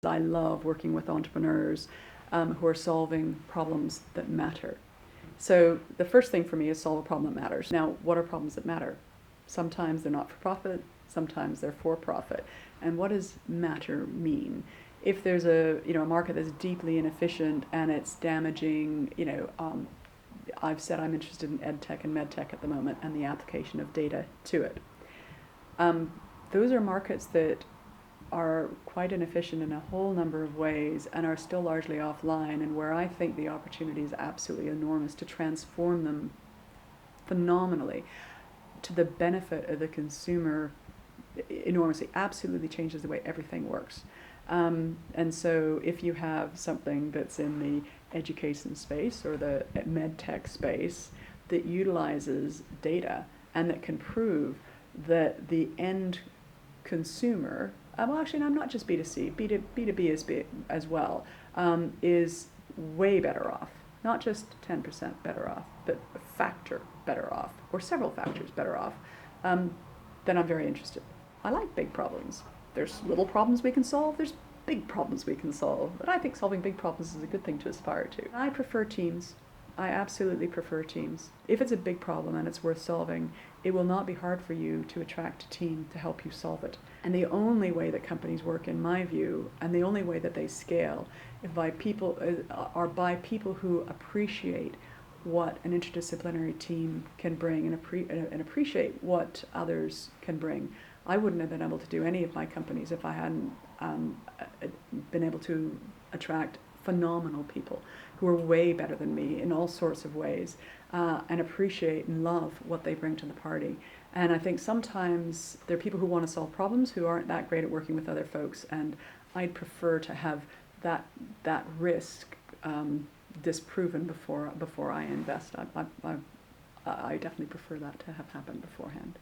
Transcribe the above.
I love working with entrepreneurs who are solving problems that matter. So the first thing for me is solve a problem that matters. Now, what are problems that matter? Sometimes they're not for profit, sometimes they're for profit. And what does matter mean? If there's a market that's deeply inefficient and it's damaging, I've said I'm interested in ed tech and med tech at the moment and the application of data to it. Those are markets that are quite inefficient in a whole number of ways and are still largely offline, and where I think the opportunity is absolutely enormous to transform them phenomenally to the benefit of the consumer enormously. Absolutely changes the way everything works. And so if you have something that's in the education space or the med tech space that utilizes data and that can prove that the end consumer, well, actually, no, not just B2C, B2B as well, is way better off. Not just 10% better off, but a factor better off, or several factors better off, then I'm very interested. I like big problems. There's little problems we can solve, there's big problems we can solve, but I think solving big problems is a good thing to aspire to. I prefer teams. I absolutely prefer teams. If it's a big problem and it's worth solving, it will not be hard for you to attract a team to help you solve it. And the only way that companies work, in my view, and the only way that they scale, is by people who appreciate what an interdisciplinary team can bring and appreciate what others can bring. I wouldn't have been able to do any of my companies if I hadn't been able to attract phenomenal people who are way better than me in all sorts of ways, and appreciate and love what they bring to the party. And I think sometimes there are people who want to solve problems who aren't that great at working with other folks, and I'd prefer to have that risk disproven before I invest. I definitely prefer that to have happened beforehand.